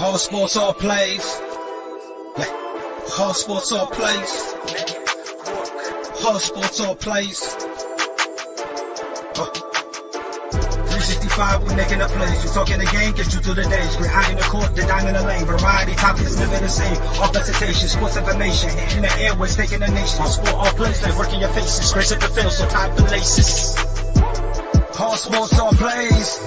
All sports, all plays. All sports, all plays. All sports, all plays. 365, we making a place. We talking the game, get you to the days. We're high in the court, the dime in the lane. Variety topics, living the same. All presentation, sports information. In the airways, taking the nation. All sport, all plays, like working your faces. Grace at the field, so tie the laces. All sports, all plays.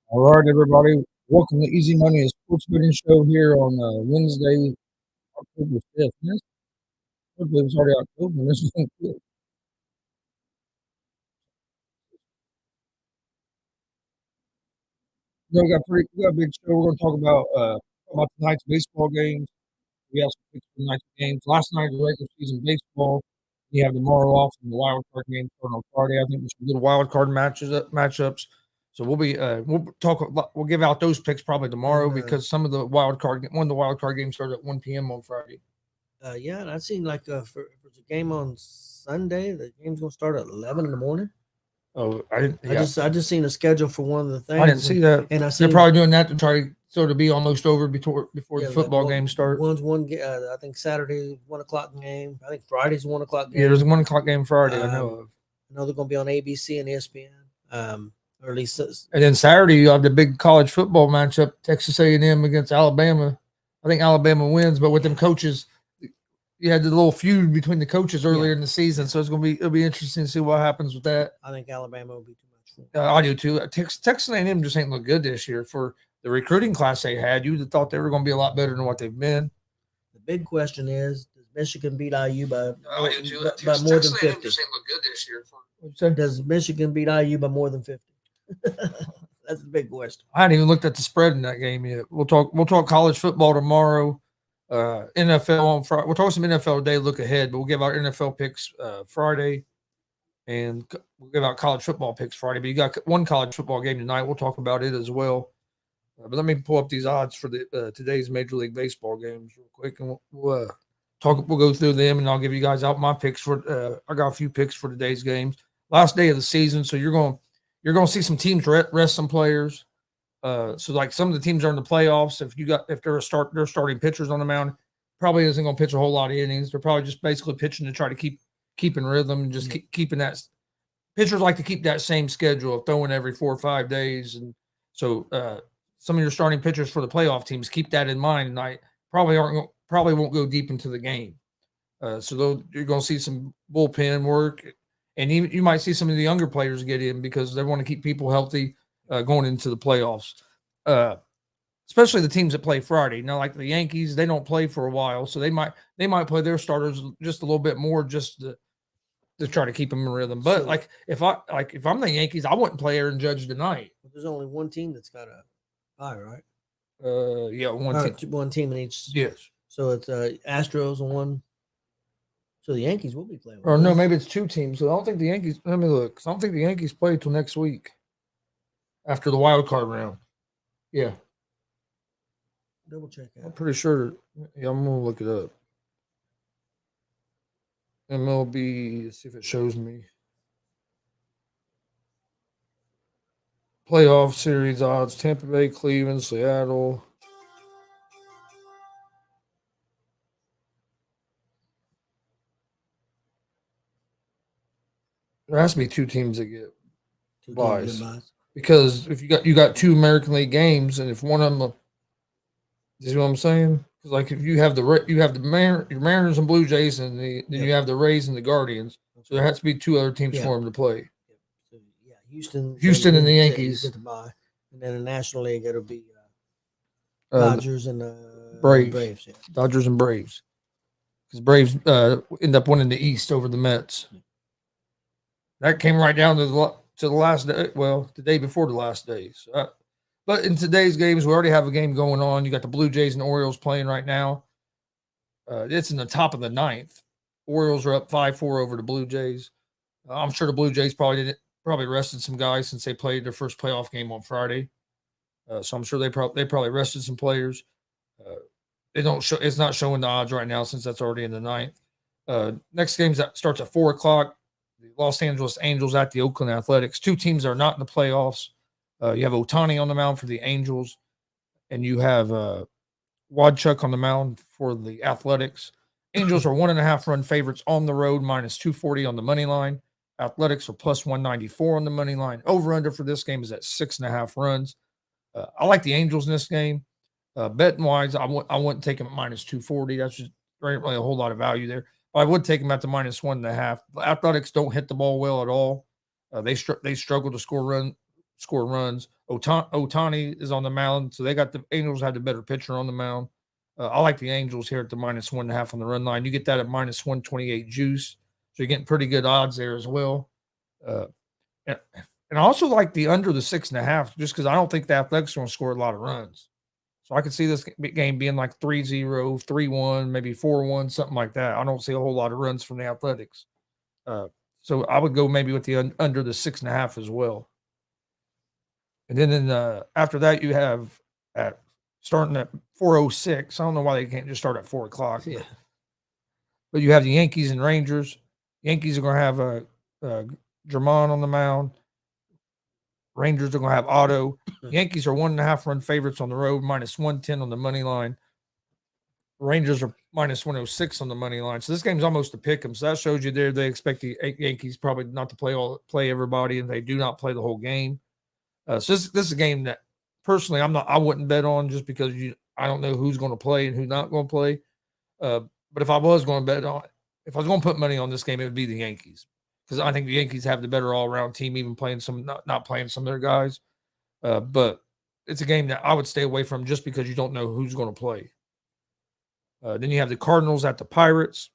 All right, everybody. Welcome to Easy Money, a sports betting show here on Wednesday, October 5th. Hopefully, it's already October. And this is good. You know, we got a big show. We're going to talk about tonight's baseball games. We have some picks for tonight's games. Last night, the regular season baseball. We have tomorrow off and the wild card game starting on Friday. I think there's some good wild card matchups. So we'll give out those picks probably tomorrow because one of the wild card games started at 1 p.m. on Friday. Yeah, and I seen like for the game on Sunday, the game's gonna start at 11 in the morning. Oh, I just seen a schedule for one of the things. I didn't see that, and I seen they're probably doing that to try to sort of be almost over before the football games start. I think Saturday 1 o'clock game. I think Friday's 1 o'clock game. Yeah, there's a 1 o'clock game Friday. I know of. I know they're gonna be on ABC and ESPN. Or at least, and then Saturday you have the big college football matchup: Texas A&M against Alabama. I think Alabama wins, but with them coaches, you had the little feud between the coaches earlier in the season, so it'll be interesting to see what happens with that. I think Alabama will be too much for I do too. Texas A&M just ain't look good this year for the recruiting class they had. You'd have thought they were going to be a lot better than what they've been. The big question is, does Michigan beat IU by more than 50? Just ain't look good this year. Does Michigan beat IU by more than 50? That's the big question. I hadn't even looked at the spread in that game yet. We'll talk college football tomorrow. NFL on Friday. We'll talk some NFL today. Look ahead, but we'll give our NFL picks Friday, and we'll give out college football picks Friday. But you got one college football game tonight. We'll talk about it as well. But let me pull up these odds for the today's Major League Baseball games real quick, and we'll go through them, and I'll give you guys out my picks for. I got a few picks for today's games. Last day of the season, so you're going to see some teams rest some players. So like some of the teams are in the playoffs. If they're starting pitchers on the mound, probably isn't going to pitch a whole lot of innings. They're probably just basically pitching to try to keep in rhythm and just keeping that. Pitchers like to keep that same schedule of throwing every 4 or 5 days, and so some of your starting pitchers for the playoff teams keep that in mind. And I probably won't go deep into the game. So you're going to see some bullpen work. And you might see some of the younger players get in because they want to keep people healthy going into the playoffs, especially the teams that play Friday. Now, like the Yankees, they don't play for a while, so they might play their starters just a little bit more just to try to keep them in rhythm. But if I'm the Yankees, I wouldn't play Aaron Judge tonight. But there's only one team that's got a bye, right? Yeah, one team in each. Yes. So it's Astros and one. So the Yankees will be playing. Or no, maybe it's 2 teams. So I don't think the Yankees. Let me look. I don't think the Yankees play until next week, after the wild card round. Yeah. Double check that. I'm pretty sure. Yeah, I'm gonna look it up. MLB. Let's see if it shows me. Playoff series odds: Tampa Bay, Cleveland, Seattle. There has to be 2 teams that get buys. Because if you got 2 American League games, and if one of them, you see what I'm saying? Because like if you have your Mariners and Blue Jays, and then you have the Rays and the Guardians, so there has to be 2 other teams for them to play. So, Houston and the Yankees get to buy, and then the National League it'll be Dodgers and Braves. Braves, yeah. Dodgers and Braves. Because Braves end up winning the East over the Mets. That came right down to the last day. Well, the day before the last day. So, but in today's games, we already have a game going on. You got the Blue Jays and Orioles playing right now. It's in the top of the ninth. Orioles are up 5-4 over the Blue Jays. I'm sure the Blue Jays probably rested some guys since they played their first playoff game on Friday. So I'm sure they probably rested some players. They don't show. It's not showing the odds right now since that's already in the ninth. Next game starts at 4:00. The Los Angeles Angels at the Oakland Athletics. Two teams that are not in the playoffs. You have Ohtani on the mound for the Angels, and you have Wadchuk on the mound for the Athletics. Angels are 1.5 run favorites on the road, minus 240 on the money line. Athletics are plus 194 on the money line. Over under for this game is at 6.5 runs. I like the Angels in this game. Betting wise, I wouldn't take them at minus 240. That's just there ain't really a whole lot of value there. But I would take them at the minus 1.5. The Athletics don't hit the ball well at all. They struggle to score runs. Ohtani is on the mound, so the Angels have the better pitcher on the mound. I like the Angels here at the minus 1.5 on the run line. You get that at minus 128 juice, so you're getting pretty good odds there as well. And I also like the under the 6.5, just because I don't think the Athletics are going to score a lot of runs. So I could see this game being like 3-0, 3-1, maybe 4-1, something like that. I don't see a whole lot of runs from the Athletics. So I would go maybe with the under the 6.5 as well. And then after that, you have starting at 4:06. I don't know why they can't just start at 4:00. Yeah. But you have the Yankees and Rangers. Yankees are going to have German on the mound. Rangers are going to have Otto. Yankees are 1.5 run favorites on the road, minus 110 on the money line. Rangers are minus 106 on the money line. So this game's almost a pick 'em. So that shows you there they expect the Yankees probably not to play everybody, and they do not play the whole game. So this is a game that personally I wouldn't bet on, just because I don't know who's going to play and who's not going to play. But if I was going to put money on this game, it would be the Yankees, because I think the Yankees have the better all-around team, even playing not playing some of their guys. But it's a game that I would stay away from, just because you don't know who's going to play. Then you have the Cardinals at the Pirates.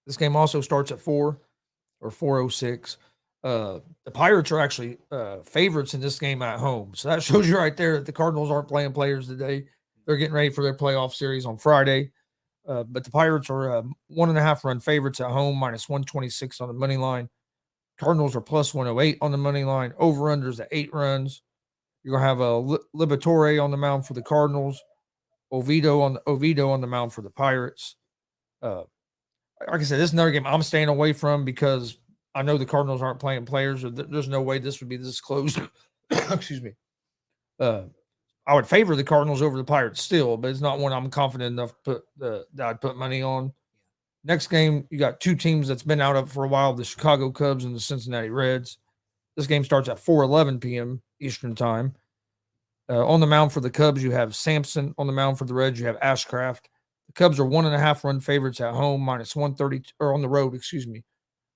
This game also starts at 4 or 4:06. The Pirates are actually favorites in this game at home. So that shows you right there that the Cardinals aren't playing players today. They're getting ready for their playoff series on Friday. But the Pirates are 1.5 run favorites at home, minus 126 on the money line. Cardinals are plus 108 on the money line. Over-unders at 8 runs. You're going to have a Liberatore on the mound for the Cardinals. Oviedo on the mound for the Pirates. Like I said, this is another game I'm staying away from, because I know the Cardinals aren't playing players. There's no way this would be this close. Excuse me. I would favor the Cardinals over the Pirates still, but it's not one I'm confident enough that I'd put money on. Next game, you got two teams that's been out of for a while, the Chicago Cubs and the Cincinnati Reds. This game starts at 4:11 p.m. Eastern time. On the mound for the Cubs, you have Sampson. On the mound for the Reds, you have Ashcraft. The Cubs are 1.5 run favorites at home, minus 130, or on the road, excuse me.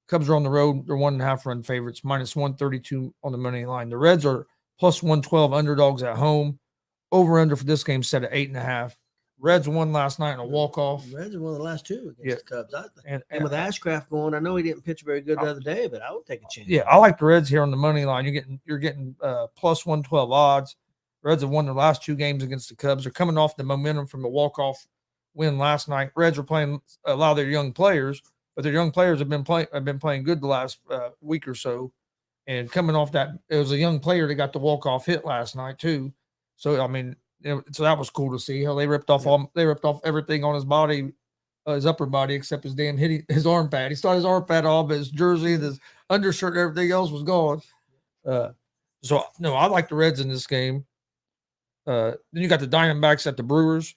Cubs are on the road. They're 1.5 run favorites, minus 132 on the money line. The Reds are plus 112 underdogs at home. Over-under for this game set at 8.5. Reds won last night in a walk-off. The Reds are one of the last two against the Cubs. And with Ash. Ashcraft going, I know he didn't pitch very good the other day, but I would take a chance. Yeah, I like the Reds here on the money line. You're getting plus 112 odds. Reds have won their last 2 games against the Cubs. They're coming off the momentum from the walk-off win last night. Reds are playing a lot of their young players, but their young players have been playing good the last week or so. And coming off that, it was a young player that got the walk-off hit last night too. So I mean, so that was cool to see how they ripped off everything on his body, his upper body, except his his arm pad. He started his arm pad off, but his jersey, his undershirt, and everything else was gone. So no, I like the Reds in this game. Then you got the Diamondbacks at the Brewers.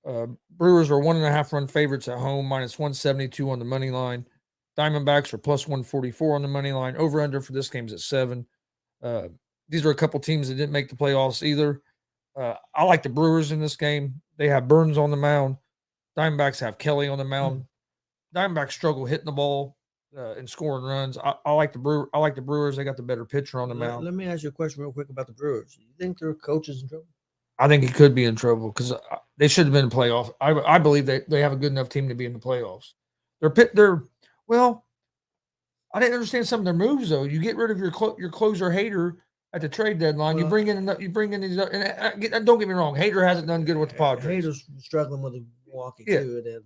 Brewers are 1.5 run favorites at home, minus 172 on the money line. Diamondbacks are plus 144 on the money line. Over under for this game is at 7. These are a couple teams that didn't make the playoffs either. I like the Brewers in this game. They have Burns on the mound. Diamondbacks have Kelly on the mound. Diamondbacks struggle hitting the ball and scoring runs. I like the Brewers. They got the better pitcher on the mound. Let me ask you a question real quick about the Brewers. You think their coach is in trouble? I think he could be in trouble because they should have been in playoffs. I believe they have a good enough team to be in the playoffs. They're well. I didn't understand some of their moves though. You get rid of your closer Hater at the trade deadline. Well, you bring in these. And don't get me wrong, Hater hasn't done good with the Padres. Hater's struggling with Milwaukee Yeah. too, and then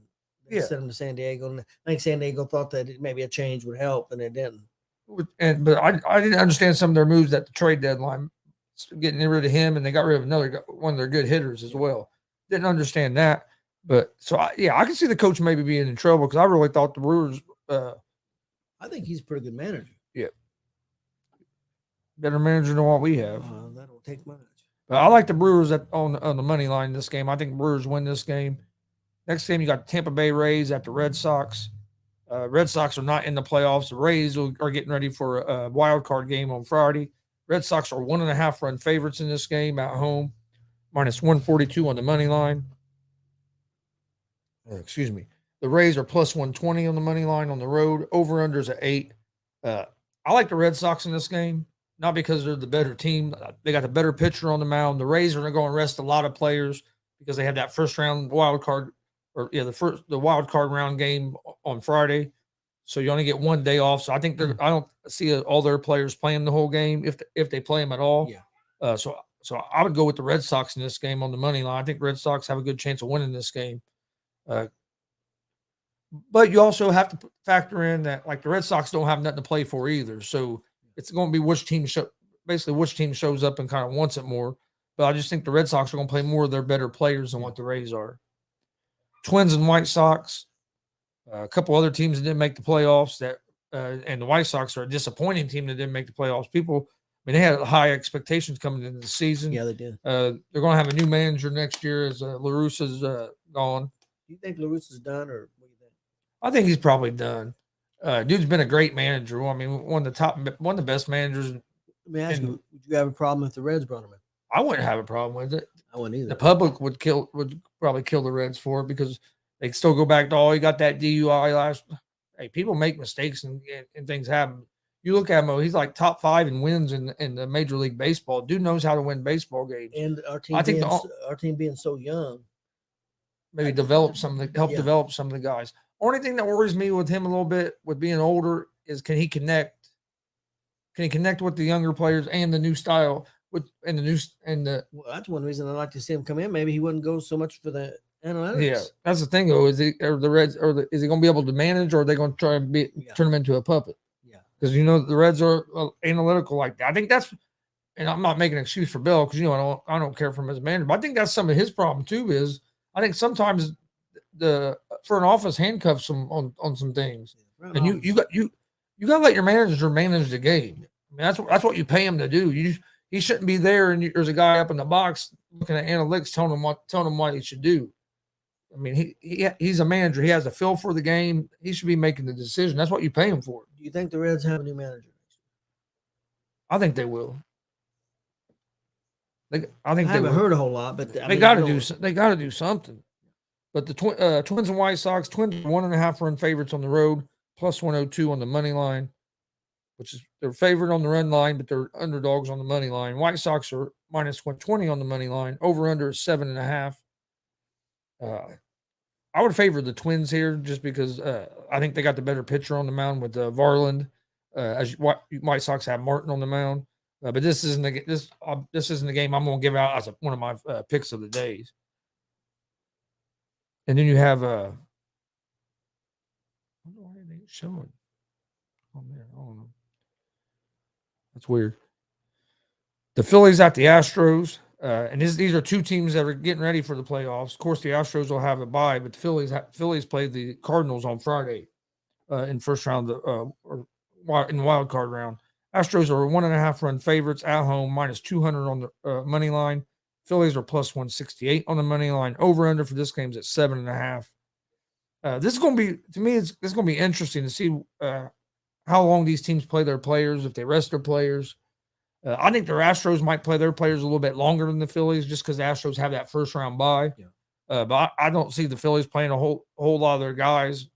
they sent him to San Diego. And I think San Diego thought that maybe a change would help, and it didn't. But I didn't understand some of their moves at the trade deadline, getting rid of him, and they got rid of one of their good hitters as well. Didn't understand that, but so I can see the coach maybe being in trouble because I really thought the Brewers. I think he's a pretty good manager. Yeah, better manager than what we have. That don't take much. But I like the Brewers on the money line this game. I think Brewers win this game. Next game, you got Tampa Bay Rays at the Red Sox. Red Sox are not in the playoffs. The Rays are getting ready for a wild card game on Friday. Red Sox are 1.5 run favorites in this game at home, minus 142 on the money line. Excuse me. The Rays are plus 120 on the money line on the road. Over-unders at 8. I like the Red Sox in this game, not because they're the better team. They got the better pitcher on the mound. The Rays are going to rest a lot of players because they had that first round wild card, the wild card round game on Friday. So you only get 1 day off. So I think I don't see all their players playing the whole game if they play them at all. Yeah. So I would go with the Red Sox in this game on the money line. I think Red Sox have a good chance of winning this game. But you also have to factor in that like the Red Sox don't have nothing to play for either. So it's going to be which team shows up and kind of wants it more. But I just think the Red Sox are going to play more of their better players than what the Rays are. Twins and White Sox, a couple other teams that didn't make the playoffs and the White Sox are a disappointing team that didn't make the playoffs. They had high expectations coming into the season. Yeah, they did. They're going to have a new manager next year as La Russa's gone. Do you think La Russa's done, or what do you think? I think he's probably done. Dude's been a great manager. One of the best managers. Let me ask you: would you have a problem if the Reds brought him in? I wouldn't have a problem with it. I wouldn't either. The public would probably kill the Reds for it because they can still go back to, you got that DUI last. Hey, people make mistakes and things happen. You look at him, he's like top 5 in wins in the Major League Baseball. Dude knows how to win baseball games. And our team being so young, maybe develop some of the guys. Only thing that worries me with him a little bit with being older is can he connect with the younger players and the new style well, that's one reason I like to see him come in. Maybe he wouldn't go so much for the analytics. Yeah, that's the thing though. Is he is he going to be able to manage, or are they going to try and turn him into a puppet? Yeah, because the Reds are analytical like that. I think that's, and I'm not making an excuse for Bill because I don't care for him as a manager, but I think that's some of his problem too. Is I think sometimes the front office handcuffs him on some things, and you got to let your manager manage the game. I mean, that's what you pay him to do. He shouldn't be there, and there's a guy up in the box looking at analytics, telling him what he should do. I mean, he's a manager. He has a feel for the game. He should be making the decision. That's what you pay him for. Do you think the Reds have a new manager? I think they will. I haven't heard a whole lot, but they got to do something. But the Twins and White Sox, Twins are 1.5 run favorites on the road, plus 102 on the money line, which is they're favored on the run line, but they're underdogs on the money line. White Sox are minus 120 on the money line. Over under is 7.5. I would favor the Twins here just because I think they got the better pitcher on the mound with Varland. As White Sox have Martin on the mound, but this isn't the game I'm going to give out as one of my picks of the days. And then you have I don't know why they ain't showing on there. I don't know. That's weird. The Phillies at the Astros. And these are two teams that are getting ready for the playoffs. Of course, the Astros will have a bye, but the Phillies play the Cardinals on Friday in first round or in the wild card round. Astros are 1.5 run favorites at home, minus 200 on the money line. Phillies are plus 168 on the money line. Over under for this game is at 7.5. This is going to be, to me, it's going to be interesting to see how long these teams play their players, if they rest their players. I think the Astros might play their players a little bit longer than the Phillies just because the Astros have that first round bye. Yeah. But I don't see the Phillies playing a whole lot of their guys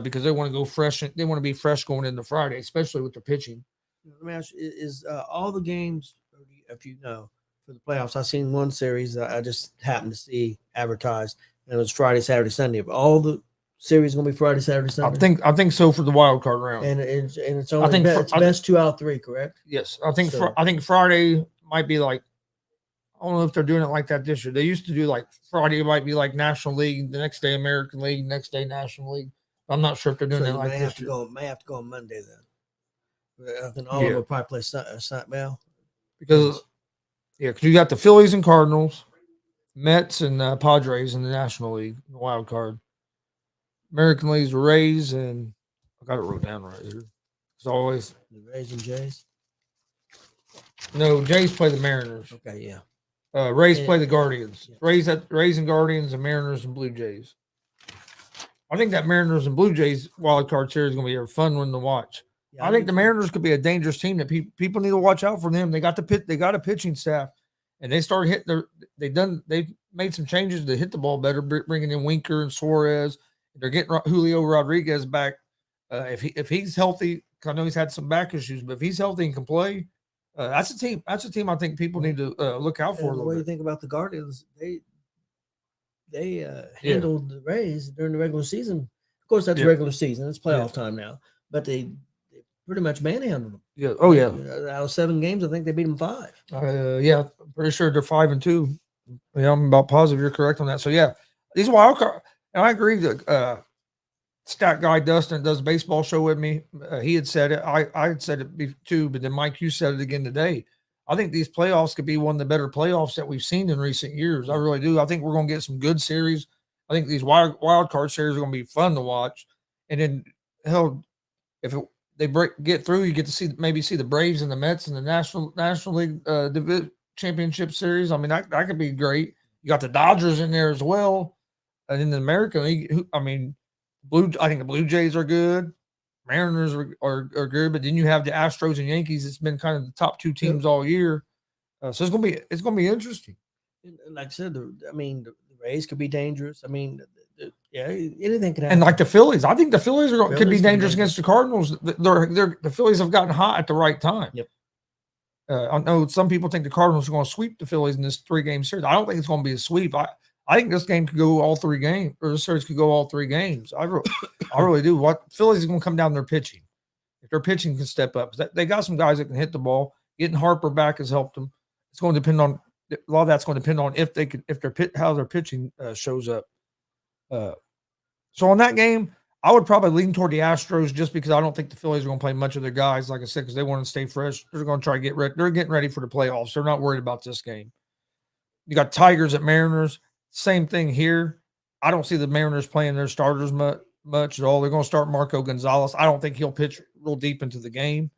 because they want to go fresh. They want to be fresh going into Friday, especially with the pitching. Let me ask you, is all the games, if you know, for the playoffs. I seen one series that I just happened to see advertised, and it was Friday, Saturday, Sunday. But all the series gonna be Friday, Saturday, Sunday. I think so for the wild card round. And it's only think it's best 2 out of 3, correct? Yes, I think So- I think Friday might be like, I don't know if they're doing it like that this year. They used to do like Friday might be like National League, the next day American League, next day National League. I'm not sure if they're doing So it you like may this have to year. go. May have to go on Monday then. I think all of them will probably play well. Because you got the Phillies and Cardinals, Mets and Padres in the National League, the wild card. American League's Rays, and I got it wrote down right here. As always, The Rays and Jays. no, Jays play the Mariners. Okay, yeah. Rays play the Guardians. Yeah. Rays and Guardians, and Mariners and Blue Jays. I think that Mariners and Blue Jays wild card series is going to be a fun one to watch. Yeah, I think the Mariners could be a dangerous team that people need to watch out for them. They got a pitching staff, and they started hitting they've made some changes to hit the ball better, bringing in Winker and Suarez. They're getting Julio Rodriguez back. If he's healthy, I know he's had some back issues, but if he's healthy and can play, that's a team. That's a team I think people need to look out for. What do you think about the Guardians? They handled the Rays during the regular season. Of course, that's regular season. It's playoff time now, but they pretty much manhandled them. Yeah. Oh yeah. Out of 7 games, I think they beat them 5. Yeah. I'm pretty sure they're 5-2. Yeah, I'm about positive you're correct on that. So yeah, these wild card. And I agree that stat guy Dustin does a baseball show with me. He had said it. I had said it too, but then Mike, you said it again today. I think these playoffs could be one of the better playoffs that we've seen in recent years. I really do. I think we're going to get some good series. I think these wild card series are going to be fun to watch. And then, hell, if they get through, you get to maybe see the Braves and the Mets in the National League Championship Series. I mean, that could be great. You got the Dodgers in there as well. And in the American League, I think the Blue Jays are good. Mariners are good, but then you have the Astros and Yankees. It's been kind of the top 2 teams all year, so it's gonna be interesting. Like I said, the Rays could be dangerous. I mean, anything could happen. And like the Phillies, I think the Phillies could be dangerous against the Cardinals. The Phillies have gotten hot at the right time. Yep. I know some people think the Cardinals are going to sweep the Phillies in this 3-game series. I don't think it's going to be a sweep. I think this game could go all 3 games, or this series could go all 3 games. I really do. What Phillies is going to come down to their pitching. If their pitching can step up, they got some guys that can hit the ball. Getting Harper back has helped them. It's going to depend on a lot of that's going to depend on how their pitching shows up. So on that game, I would probably lean toward the Astros just because I don't think the Phillies are going to play much of their guys, like I said, because they want to stay fresh. They're going to try to get ready. They're getting ready for the playoffs. They're not worried about this game. You got Tigers at Mariners. Same thing here. I don't see the Mariners playing their starters much at all. They're going to start Marco Gonzalez. I don't think he'll pitch real deep into the game.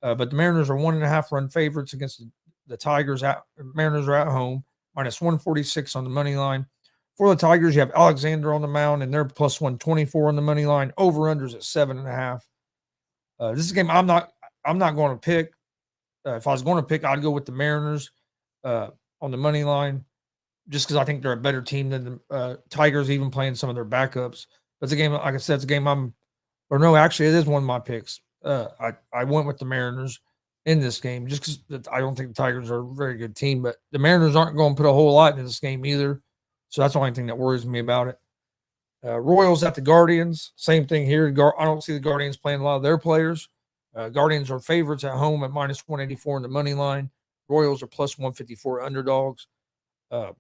But the Mariners are 1.5 run favorites against the Tigers. Mariners are at home, minus 146 on the money line. For the Tigers, you have Alexander on the mound, and they're plus 124 on the money line. Over-unders at 7.5. This is a game I'm not going to pick. If I was going to pick, I'd go with the Mariners on the money line, just because I think they're a better team than the Tigers, even playing some of their backups. But it's a game, like I said, it's a game actually, it is one of my picks. I went with the Mariners in this game just because I don't think the Tigers are a very good team, but the Mariners aren't going to put a whole lot into this game either. So that's the only thing that worries me about it. Royals at the Guardians, same thing here. I don't see the Guardians playing a lot of their players. Guardians are favorites at home at minus 184 in the money line. Royals are plus 154 underdogs. I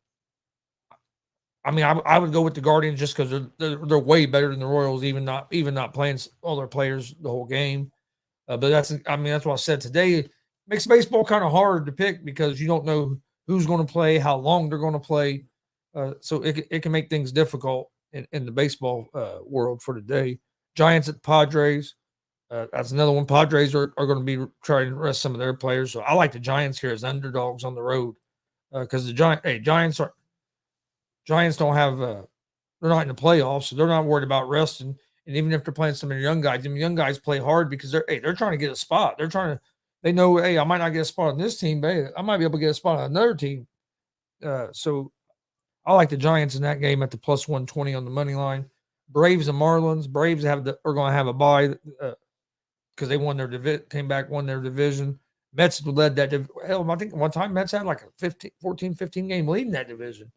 would go with the Guardians just because they're way better than the Royals, even not playing all their players the whole game. But that's what I said today. It makes baseball kind of hard to pick because you don't know who's going to play, how long they're going to play. So it can make things difficult in the baseball world for today. Giants at the Padres. That's another one. Padres are going to be trying to rest some of their players. So I like the Giants here as underdogs on the road because the Giants don't have they're not in the playoffs, so they're not worried about resting. And even if they're playing some of the young guys play hard because they're trying to get a spot. They know, I might not get a spot on this team, but I might be able to get a spot on another team. So I like the Giants in that game at the plus 120 on the money line. Braves and Marlins. Braves are going to have a bye because they won their division. Mets led that. Hell, I think one time Mets had like a 15 game lead in that division.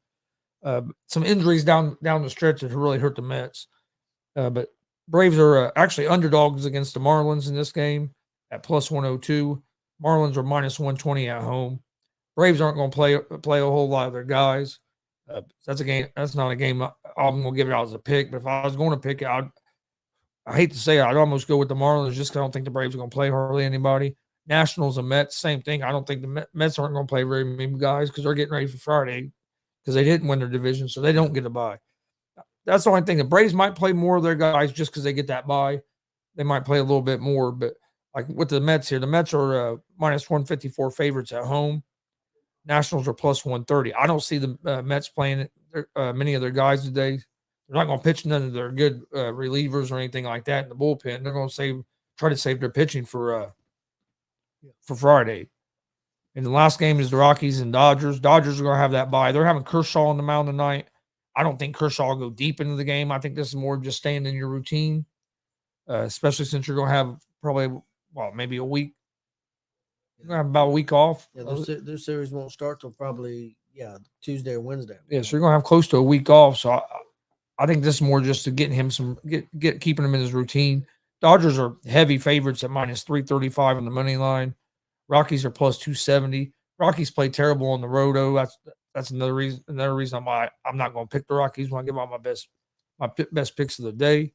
Some injuries down the stretch that really hurt the Mets. But Braves are actually underdogs against the Marlins in this game at plus 102. Marlins are minus 120 at home. Braves aren't going to play a whole lot of their guys. That's a game. That's not a game I'm going to give it out as a pick. But if I was going to pick it, I hate to say it, I'd almost go with the Marlins just because I don't think the Braves are going to play hardly anybody. Nationals and Mets, same thing. I don't think the Mets aren't going to play very many guys because they're getting ready for Friday because they didn't win their division, so they don't get a bye. That's the only thing. The Braves might play more of their guys just because they get that bye. They might play a little bit more, but like with the Mets here, the Mets are minus 154 favorites at home. Nationals are plus 130. I don't see the Mets playing many of their guys today. They're not going to pitch none of their good relievers or anything like that in the bullpen. They're going to try to save their pitching for Friday. And the last game is the Rockies and Dodgers. Dodgers are going to have that bye. They're having Kershaw on the mound tonight. I don't think Kershaw will go deep into the game. I think this is more just staying in your routine, especially since you're going to have probably, maybe a week. You're going to have about a week off. Yeah, their series won't start till probably, Tuesday or Wednesday. Yeah, so you're going to have close to a week off. So I think this is more just to getting him keeping him in his routine. Dodgers are heavy favorites at minus 335 on the money line. Rockies are plus 270. Rockies play terrible on the road, though. That's another reason why I'm not going to pick the Rockies when I give out my best picks of the day.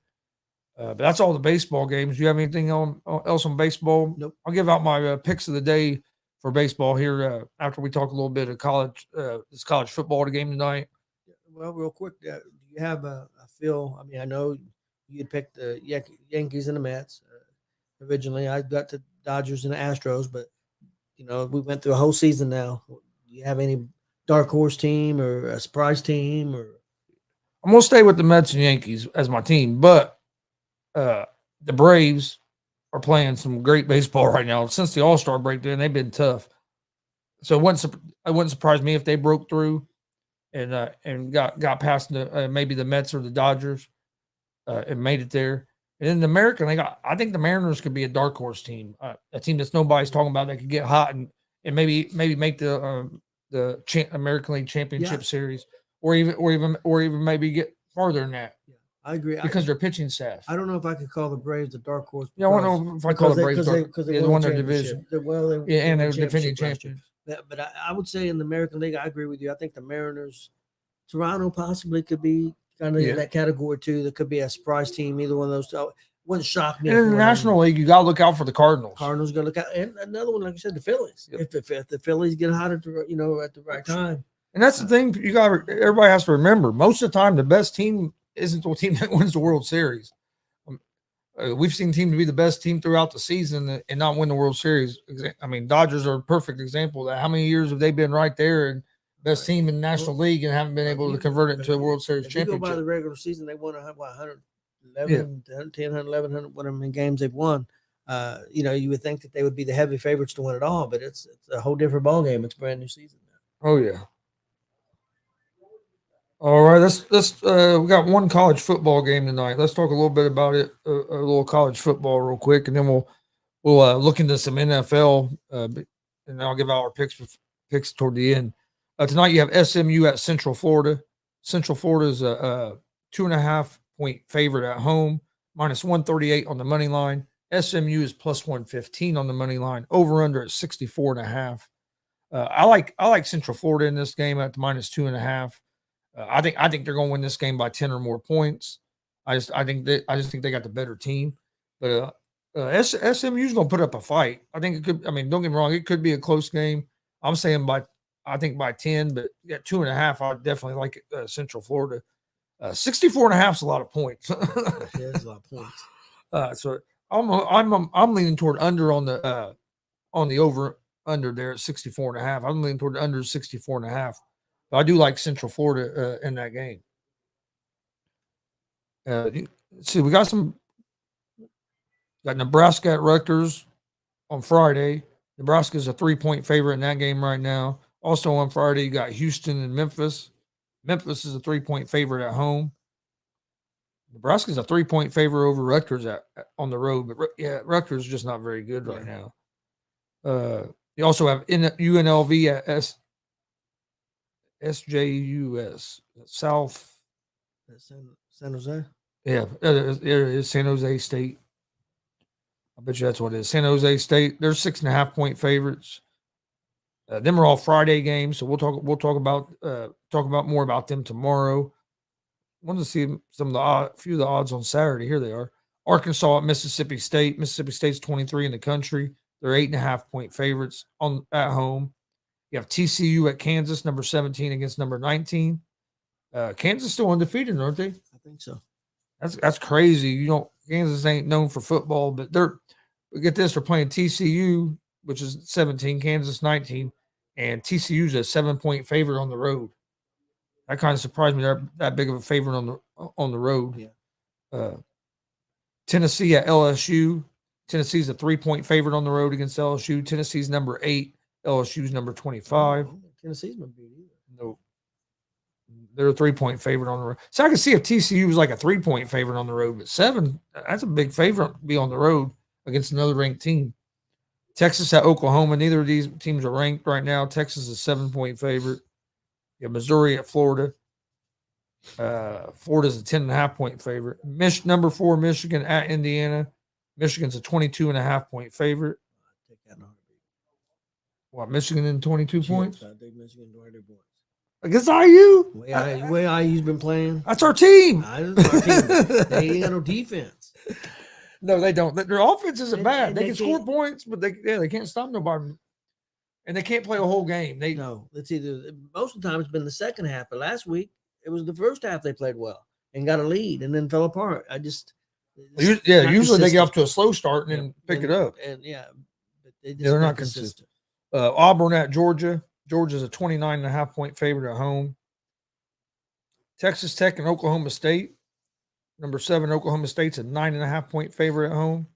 But that's all the baseball games. Do you have anything else on baseball? Nope. I'll give out my picks of the day for baseball here after we talk a little bit of this college football game tonight. Well, real quick, do you have a feel? I mean, I know you'd picked the Yankees and the Mets. Originally, I got the Dodgers and the Astros, but we went through a whole season now. Do you have any dark horse team or a surprise team? Or I'm gonna stay with the Mets and Yankees as my team, but the Braves are playing some great baseball right now. Since the All-Star break, they've been tough. So it wouldn't surprise me if they broke through and got past maybe the Mets or the Dodgers and made it there. And in the American League, I think the Mariners could be a dark horse team, a team that nobody's talking about that could get hot and maybe make the American League Championship Series, or even maybe get farther than that. Yeah, I agree because they're pitching staff. I don't know if I could call the Braves a dark horse. Yeah, I don't know if I call the Braves because they won their division. They and they're defending champions. But I would say in the American League, I agree with you. I think the Mariners, Toronto possibly could be kind of in that category too. There could be a surprise team. Either one of those. Wouldn't shock me. And in the National League, you got to look out for the Cardinals. Cardinals got to look out, and another one, like you said, the Phillies. Yep. If the Phillies get hot at the right time. And that's the thing everybody has to remember. Most of the time, the best team isn't the team that wins the World Series. We've seen teams be the best team throughout the season and not win the World Series. I mean, Dodgers are a perfect example of that. How many years have they been right there and best team in the National League and haven't been able to convert it into a World Series championship? If you go by the regular season, they won 111, 10, 111, whatever many games they've won. You would think that they would be the heavy favorites to win it all, but it's a whole different ballgame. It's a brand new season now. Oh, yeah. All right, let's we got one college football game tonight. Let's talk a little bit about it, a little college football real quick, and then we'll look into some NFL, and then I'll give out our picks toward the end. Tonight you have SMU at Central Florida. Central Florida is a 2.5-point favorite at home, minus 138 on the money line. SMU is plus 115 on the money line. Over under at 64.5. I like Central Florida in this game at the minus 2.5. I think they're going to win this game by 10 or more points. I just think they got the better team. But SMU's going to put up a fight. I think it could. I mean, don't get me wrong, it could be a close game. I'm saying by 10, but at 2.5, I definitely like Central Florida. 64.5 is a lot of points. It's a lot of points. So I'm leaning toward under on the over under there at 64.5. I'm leaning toward under 64.5. But I do like Central Florida in that game. Let's see, we got Nebraska at Rutgers on Friday. Nebraska's a 3-point favorite in that game right now. Also on Friday, you got Houston and Memphis. Memphis is a 3-point favorite at home. Nebraska's a 3-point favorite over Rutgers on the road. But Rutgers is just not very good right now. You also have UNLV at SJUS South. San Jose. Yeah, it is San Jose State. I bet you that's what it is. San Jose State. They're 6.5-point favorites. Them are all Friday games, so we'll talk about more about them tomorrow. Wanted to see some of the few of the odds on Saturday. Here they are. Arkansas at Mississippi State. Mississippi State's 23 in the country. They're 8.5-point favorites at home. You have TCU at Kansas, number 17 against number 19. Kansas still undefeated, aren't they? I think so. That's crazy. Kansas ain't known for football, but get this, they're playing TCU, which is 17, Kansas 19, and TCU's a 7-point favorite on the road. That kind of surprised me. They're that big of a favorite on the road. Yeah. Tennessee at LSU. Tennessee's a 3-point favorite on the road against LSU. Tennessee's number 8. LSU's number 25. Tennessee's not beat either. No. They're a 3-point favorite on the road. So I can see if TCU was like a 3-point favorite on the road, but 7, that's a big favorite to be on the road against another ranked team. Texas at Oklahoma. Neither of these teams are ranked right now. Texas is a 7-point favorite. You have Missouri at Florida. Florida's a 10.5-point favorite. Number 4, Michigan at Indiana. Michigan's a 22.5-point favorite. Take that in a heartbeat. What, Michigan in 22 points? I think Michigan 22 points. Against IU? Way IU's been playing. That's our team. Our team. They ain't got no defense. No, they don't. Their offense isn't bad. They can score can't- points, but they can't stop nobody. And they can't play a whole game. No, it's either most of the time it's been the second half, but last week it was the first half they played well and got a lead and then fell apart. Usually they get off to a slow start and then pick it up. And but they're not consistent. Auburn at Georgia. Georgia's a 29.5-point favorite at home. Texas Tech and Oklahoma State. Number 7, Oklahoma State's a 9.5-point favorite at home.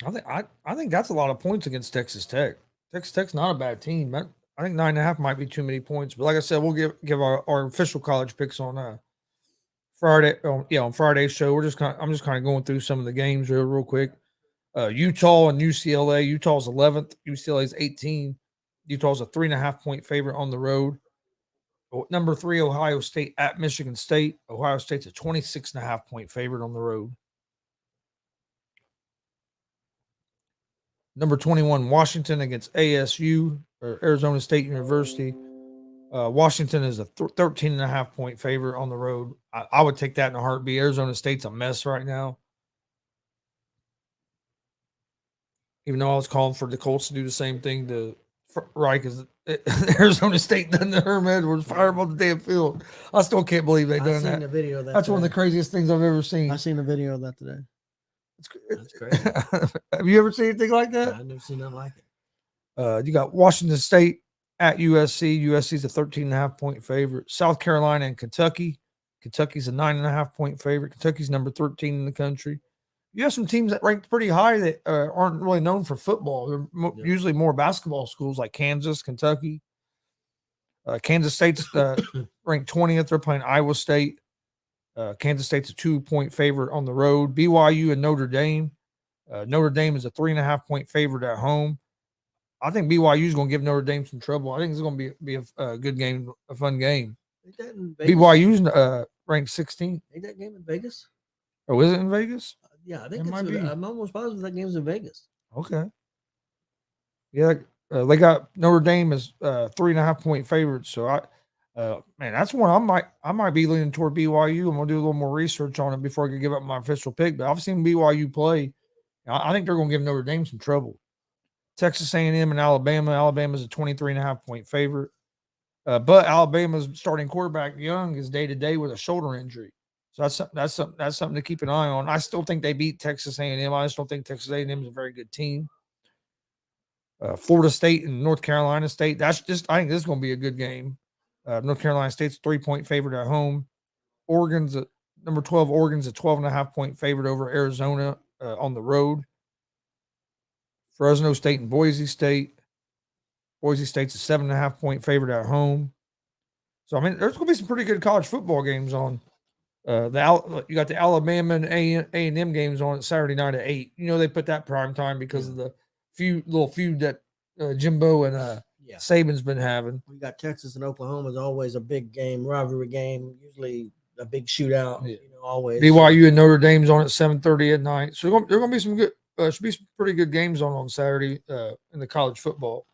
I think that's a lot of points against Texas Tech. Texas Tech's not a bad team. I think 9.5 might be too many points. But like I said, we'll give our official college picks on Friday. On Friday's show. I'm just kind of going through some of the games real quick. Utah and UCLA. Utah's 11th. UCLA's 18. Utah's a 3.5-point favorite on the road. Number 3, Ohio State at Michigan State. Ohio State's a 26.5-point favorite on the road. Number 21, Washington against ASU, or Arizona State University. Washington is a 13.5-point favorite on the road. I would take that in a heartbeat. Arizona State's a mess right now. Even though I was calling for the Colts to do the same thing because Arizona State done the Herm Edwards, fire him on the damn field. I still can't believe they done that. The video of that. That's one of the craziest things I've ever seen. I seen a video of that today. That's crazy. Have you ever seen anything like that? I've never seen nothing like it. You got Washington State at USC. USC's a 13.5-point favorite. South Carolina and Kentucky. Kentucky's a 9.5-point favorite. Kentucky's number 13 in the country. You have some teams that ranked pretty high that aren't really known for football. They're usually more basketball schools like Kansas, Kentucky. Kansas State's ranked 20th. They're playing Iowa State. Kansas State's a 2-point favorite on the road. BYU and Notre Dame. Notre Dame is a 3.5-point favorite at home. I think BYU is going to give Notre Dame some trouble. I think it's going to be a good game, a fun game. BYU's ranked 16. Ain't that game in Vegas? Oh, is it in Vegas? Yeah, I think I'm almost positive that game's in Vegas. Okay. Yeah, they got Notre Dame as 3.5-point favorites. So that's one I might be leaning toward BYU. I'm gonna do a little more research on it before I can give up my official pick. But I've seen BYU play. I think they're gonna give Notre Dame some trouble. Texas A&M and Alabama. Alabama's a 23.5-point favorite. But Alabama's starting quarterback Young is day-to-day with a shoulder injury. So that's something to keep an eye on. I still think they beat Texas A&M. I just don't think Texas A&M is a very good team. Florida State and North Carolina State. I think this is going to be a good game. North Carolina State's a 3-point favorite at home. Number 12, Oregon's a 12.5-point favorite over Arizona on the road. Fresno State and Boise State. Boise State's a 7.5-point favorite at home. So, I mean, there's going to be some pretty good college football games on. You got the Alabama and A&M games on Saturday night at 8. You know they put that prime time because of the feud that Jimbo and Yeah. Saban's been having. We got Texas and Oklahoma is always a big game, rivalry game, usually a big shootout. Yeah. Always. BYU and Notre Dame's on at 7:30 at night. So there are going to be some good, should be some pretty good games on Saturday in the college football.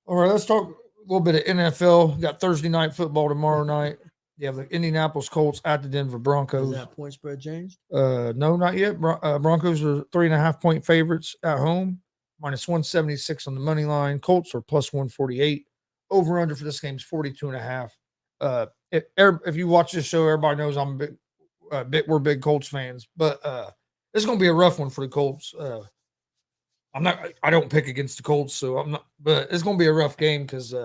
All right, let's talk a little bit of NFL. We got Thursday night football tomorrow night. You have the Indianapolis Colts at the Denver Broncos. Is that point spread changed? No, not yet. Broncos are 3.5-point favorites at home, -176 on the money line. Colts are +148. Over under for this game is 42.5. If you watch this show, everybody knows I'm we're big Colts fans, but this is going to be a rough one for the Colts. I don't pick against the Colts, so I'm not, but it's going to be a rough game because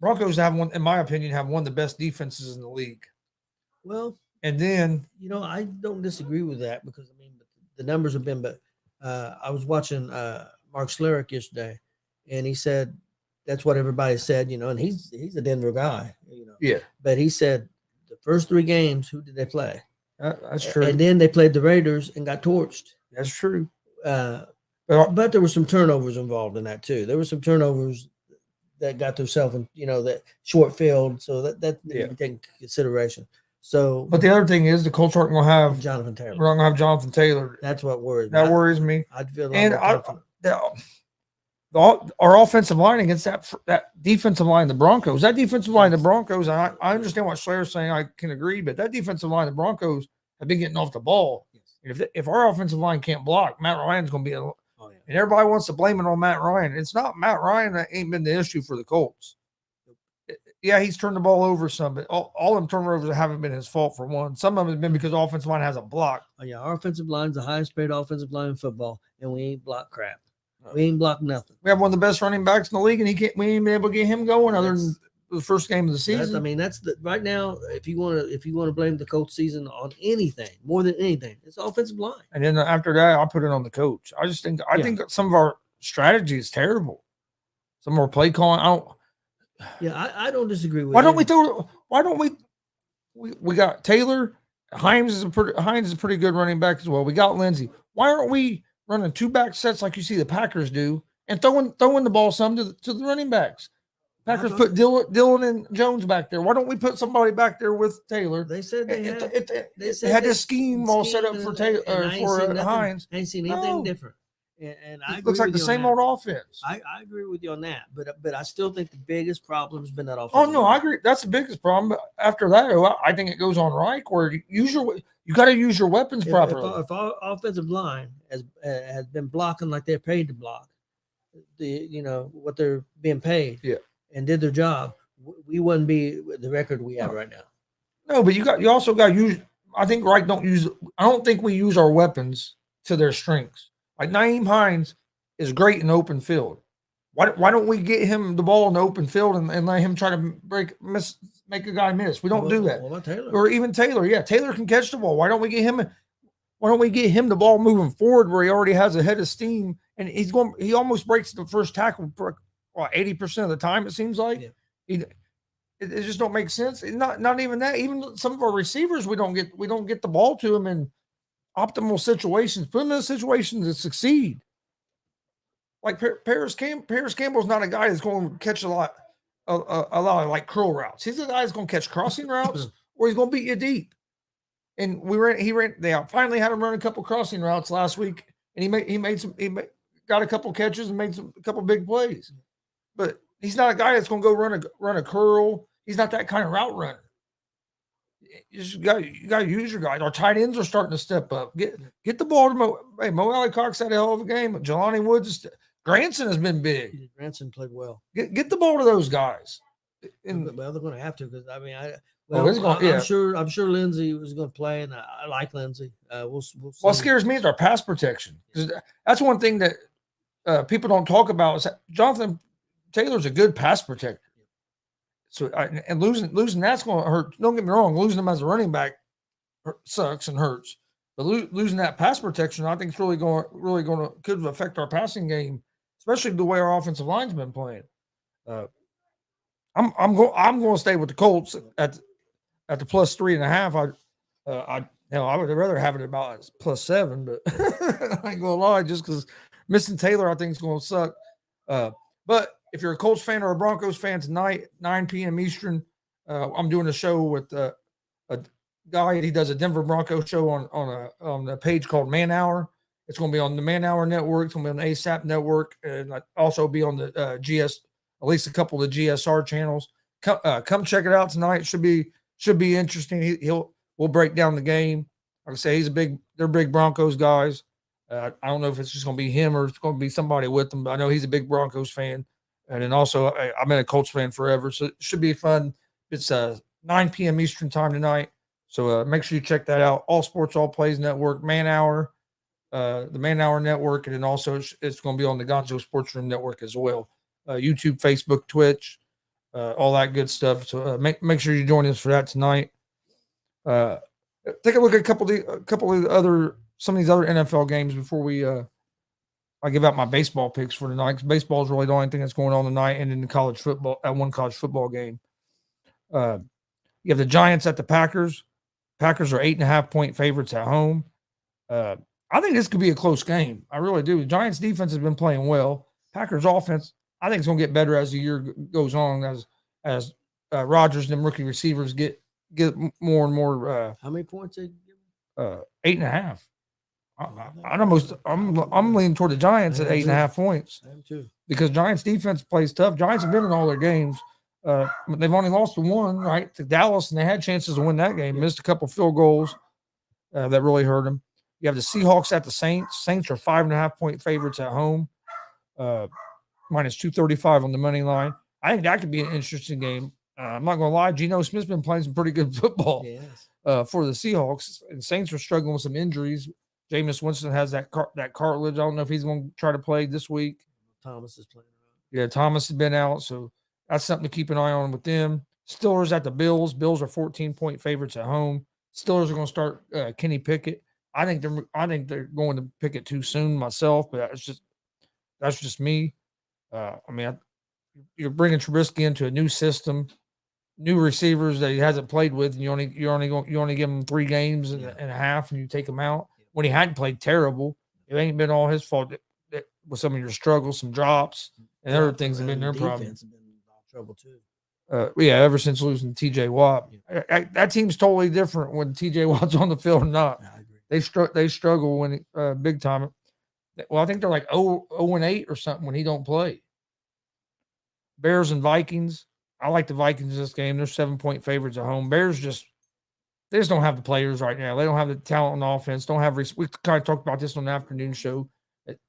Broncos have one, in my opinion, have one of the best defenses in the league. Well, and then I don't disagree with that because the numbers have been. But I was watching Mark Slerick yesterday, and he said that's what everybody said, and he's a Denver guy, Yeah. But he said the first 3 games, who did they play? That's true. And then they played the Raiders and got torched. That's true. But there were some turnovers involved in that too. There were some turnovers that got themselves in, that short field. So that needs to be taken into consideration. So, but the other thing is the Colts aren't going to have Jonathan Taylor. We're not going to have Jonathan Taylor. That's what worries me. That worries me. I'd feel our offensive line against that defensive line, the Broncos. That defensive line, the Broncos. I understand what Schler's saying. I can agree, but that defensive line, the Broncos, have been getting off the ball. Yes. And if our offensive line can't block, Matt Ryan's going to be and everybody wants to blame it on Matt Ryan. It's not Matt Ryan that ain't been the issue for the Colts. Yeah, he's turned the ball over some, but all them turnovers haven't been his fault for one. Some of them have been because the offensive line hasn't blocked. Oh, yeah, our offensive line's the highest paid offensive line in football, and we ain't blocked crap. We ain't blocked nothing. We have one of the best running backs in the league, and we ain't been able to get him going other than the first game of the season. That's right now. If you want to blame the Colts season on anything, more than anything, it's offensive line. And then after that, I'll put it on the coach. I think some of our strategy is terrible. Some of our play calling. I don't disagree with. Why don't we got Taylor? Hines is a pretty good running back as well. We got Lindsey. Why aren't we running 2 back sets like you see the Packers do and throwing the ball some to the running backs? Packers put Dillon and Jones back there. Why don't we put somebody back there with Taylor? They said they had this scheme all set up for Taylor for Hines. I ain't seen anything different. And I looks like the same old offense. I agree with you on that, but I still think the biggest problem has been that offense. Oh no, I agree. That's the biggest problem. But after that, I think it goes on Reich, where you got to use your weapons properly. If our offensive line has been blocking like they're paid to block, what they're being paid, and did their job, we wouldn't be the record we have right now. No, but you also got to use. I think Reich don't use. I don't think we use our weapons to their strengths. Like Nyheim Hines is great in open field. Why don't we get him the ball in the open field and let him try to make a guy miss? We don't do that. What about Taylor? Or even Taylor. Yeah, Taylor can catch the ball. Why don't we get him the ball moving forward where he already has a head of steam and he almost breaks the first tackle 80% of the time, it seems like. Yeah. It just don't make sense. Not even that. Even some of our receivers, we don't get the ball to them in optimal situations. Put them in a situation to succeed. Like Paris Campbell's not a guy that's going to catch a lot of like curl routes. He's a guy that's going to catch crossing routes or he's going to beat you deep. And they finally had him run a couple crossing routes last week, and he got a couple catches and made a couple big plays. But he's not a guy that's going to go run a curl. He's not that kind of route runner. You got to use your guys. Our tight ends are starting to step up. Get the ball to Mo. Hey, Mo Alley-Cox had a hell of a game. Jelani Woods, Granson has been big. Granson played well. Get the ball to those guys. They're going to have to because I'm sure Lindsey was going to play, and I like Lindsey. We'll see. What scares me is our pass protection. That's one thing that people don't talk about. Is that Jonathan Taylor's a good pass protector. So and losing that's going to hurt. Don't get me wrong, losing him as a running back sucks and hurts. But losing that pass protection, I think, is really going to could affect our passing game, especially the way our offensive line's been playing. I'm going to stay with the Colts at the plus 3.5. I would rather have it about +7, but I ain't gonna lie, just because Missing Taylor, I think, is going to suck. But if you're a Colts fan or a Broncos fan tonight, 9 p.m. Eastern, I'm doing a show with a guy. He does a Denver Broncos show on a page called Man Hour. It's going to be on the Man Hour Network. It's going to be on the ASAP Network, and also be on the GS, at least a couple of the GSR channels. Come check it out tonight. Should be interesting. We'll break down the game. Like I say, they're big Broncos guys. I don't know if it's just going to be him or it's going to be somebody with him, but I know he's a big Broncos fan. And then also, I've been a Colts fan forever, so it should be fun. It's 9 p.m. Eastern time tonight, so make sure you check that out. All Sports, All Plays Network, Man Hour, the Man Hour Network, and then also it's going to be on the GonzoSportsRoom Network as well. YouTube, Facebook, Twitch, all that good stuff. So make sure you join us for that tonight. Take a look at some of these other NFL games before we I give out my baseball picks for tonight, because baseball is really the only thing that's going on tonight, and in the college football, one college football game. You have the Giants at the Packers. Packers are 8.5-point favorites at home. I think this could be a close game. I really do. The Giants defense has been playing well. Packers offense, I think it's going to get better as the year goes on, as Rodgers and them rookie receivers get more and more. How many points they give? 8.5. I'm leaning toward the Giants at 8.5 points. I am too. Because Giants defense plays tough. Giants have been in all their games. They've only lost to one, right, to Dallas, and they had chances to win that game. Missed a couple field goals that really hurt them. You have the Seahawks at the Saints. Saints are 5.5-point favorites at home. Minus 235 on the money line. I think that could be an interesting game. I'm not going to lie. Geno Smith's been playing some pretty good football for the Seahawks. And Saints are struggling with some injuries. Jameis Winston has that cartilage. I don't know if he's going to try to play this week. Thomas is playing around. Yeah, Thomas has been out, so that's something to keep an eye on with them. Steelers at the Bills. Bills are 14-point favorites at home. Steelers are going to start Kenny Pickett. I think they're going to pick it too soon myself, but that's just me. You're bringing Trubisky into a new system, new receivers that he hasn't played with, and you only give him 3 games and a half, and you take him out when he hadn't played terrible. It ain't been all his fault with some of your struggles, some drops, and other things have been their problem. Defense has been in trouble too. Ever since losing to TJ Watt. That team's totally different when TJ Watt's on the field or not. I agree. They struggle when big time. Well, I think they're like 0-8 or something when he don't play. Bears and Vikings. I like the Vikings this game. They're 7-point favorites at home. Bears they just don't have the players right now. They don't have the talent on offense. We kind of talked about this on the afternoon show.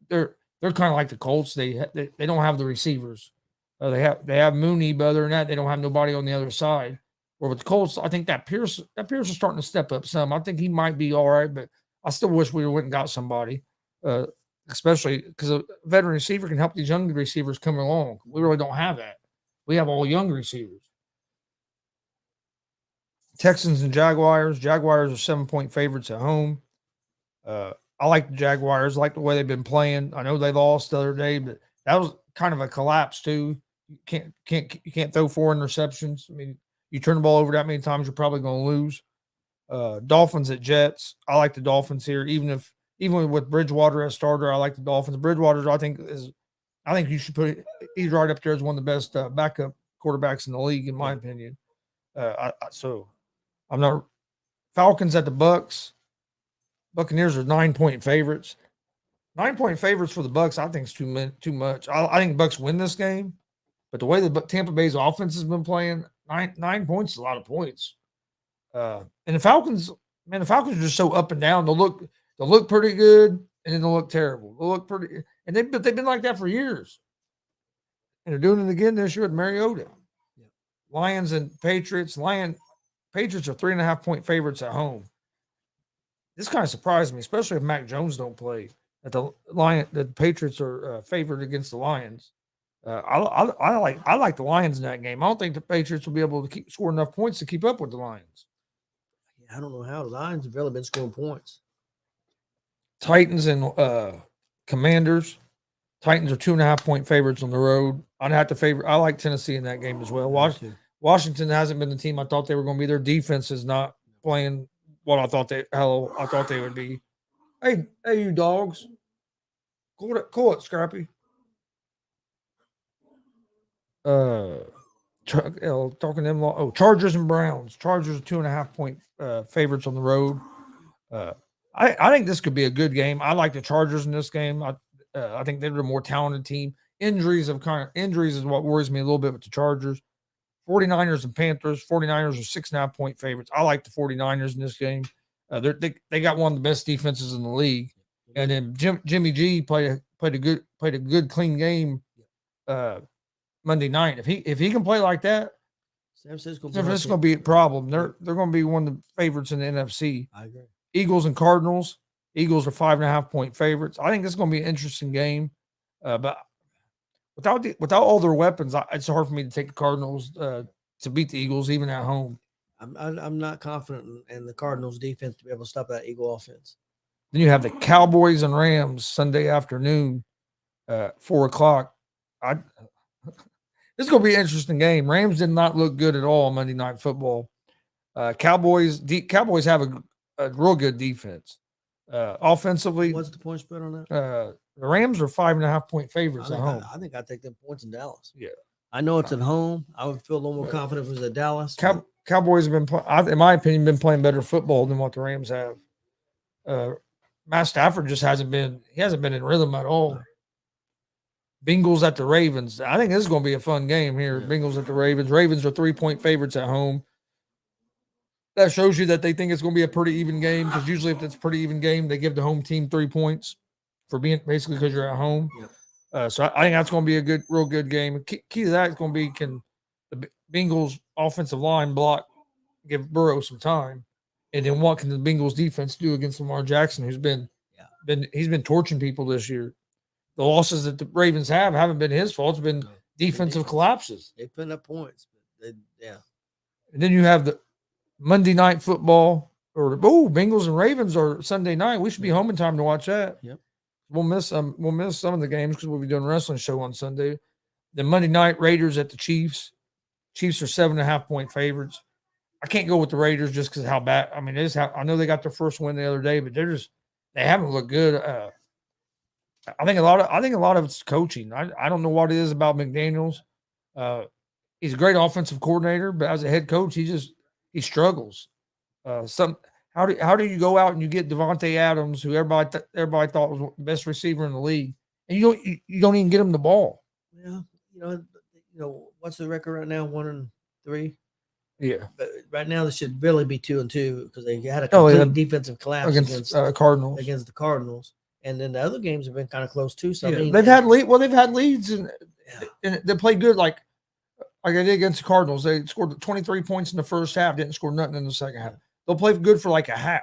They're kind of like the Colts. They don't have the receivers. They have Mooney, but other than that, they don't have nobody on the other side. Or with the Colts, I think that Pierce is starting to step up some. I think he might be all right, but I still wish we went and got somebody, especially because a veteran receiver can help these young receivers come along. We really don't have that. We have all young receivers. Texans and Jaguars. Jaguars are 7-point favorites at home. I like the Jaguars. I like the way they've been playing. I know they lost the other day, but that was kind of a collapse too. You can't throw 4 interceptions. I mean, you turn the ball over that many times, you're probably going to lose. Dolphins at Jets. I like the Dolphins here, even with Bridgewater as starter. I like the Dolphins. Bridgewater, I think you should he's right up there as one of the best backup quarterbacks in the league, in my opinion. So I'm not. Falcons at the Bucks. Buccaneers are 9-point favorites. 9-point favorites for the Bucks, I think, is too much. I think the Bucks win this game, but the way the Tampa Bay's offense has been playing, 9 points is a lot of points. And the Falcons are just so up and down. They'll look pretty good, and then they'll look terrible. They'll look pretty, and they've been like that for years. And they're doing it again this year with Mariota. Yep. Lions and Patriots. Patriots are 3.5-point favorites at home. This kind of surprised me, especially if Mac Jones don't play. That the Patriots are favored against the Lions. I like the Lions in that game. I don't think the Patriots will be able to score enough points to keep up with the Lions. I don't know how the Lions have really been scoring points. Titans and Commanders. Titans are 2.5-point favorites on the road. I'd have to favor. I like Tennessee in that game as well. Washington hasn't been the team I thought they were going to be. Their defense is not playing what I thought they would be. Hey, you dogs! Call it, Scrappy. Talking to them. Chargers and Browns. Chargers are 2.5-point favorites on the road. I think this could be a good game. I like the Chargers in this game. I think they're the more talented team. Injuries is what worries me a little bit with the Chargers. 49ers and Panthers. 49ers are 6.5-point favorites. I like the 49ers in this game. They got one of the best defenses in the league. And then Jimmy G played a good clean game Monday night. If he can play like that, San Francisco's going to be a problem. They're going to be one of the favorites in the NFC. I agree. Eagles and Cardinals. Eagles are 5.5-point favorites. I think this is going to be an interesting game, but without all their weapons, it's hard for me to take the Cardinals to beat the Eagles even at home. I'm not confident in the Cardinals' defense to be able to stop that Eagle offense. Then you have the Cowboys and Rams Sunday afternoon, 4:00. This is going to be an interesting game. Rams did not look good at all on Monday Night Football. Cowboys have a real good defense. Offensively, what's the point spread on that? The Rams are 5.5-point favorites at home. I think I take them points in Dallas. Yeah, I know it's at home. I would feel a little more confident if it was at Dallas. Cowboys have been, in my opinion, been playing better football than what the Rams have. Matt Stafford just hasn't been in rhythm at all. No. Bengals at the Ravens. I think this is going to be a fun game here. Yeah. Bengals at the Ravens. Ravens are 3-point favorites at home. That shows you that they think it's going to be a pretty even game, because usually if it's a pretty even game, they give the home team 3 points for being basically because you're at home. Yep. So I think that's going to be a real good game. Key to that is going to be, can the Bengals offensive line give Burrow some time, and then what can the Bengals defense do against Lamar Jackson, who's been torching people this year. The losses that the Ravens haven't been his fault. It's been defensive collapses. They put up points, but And then you have the Monday Night Football, Bengals and Ravens are Sunday night. We should be home in time to watch that. Yep. We'll miss some of the games because we'll be doing a wrestling show on Sunday. The Monday night Raiders at the Chiefs. Chiefs are 7.5-point favorites. I can't go with the Raiders just because how bad. I mean, I know they got their first win the other day, but they haven't looked good. I think a lot of it's coaching. I don't know what it is about McDaniels. He's a great offensive coordinator, but as a head coach, he struggles. How do you go out and you get Devontae Adams, who everybody thought was the best receiver in the league, and you don't even get him the ball? Yeah, you know what's the record right now? 1-3. Yeah, but right now this should really be 2-2 because they had a complete defensive collapse against Cardinals. Against the Cardinals. And then the other games have been kind of close too. So yeah, they've had leads and they played good. Like they did against the Cardinals, they scored 23 points in the first half, didn't score nothing in the second half. They'll play good for like a half.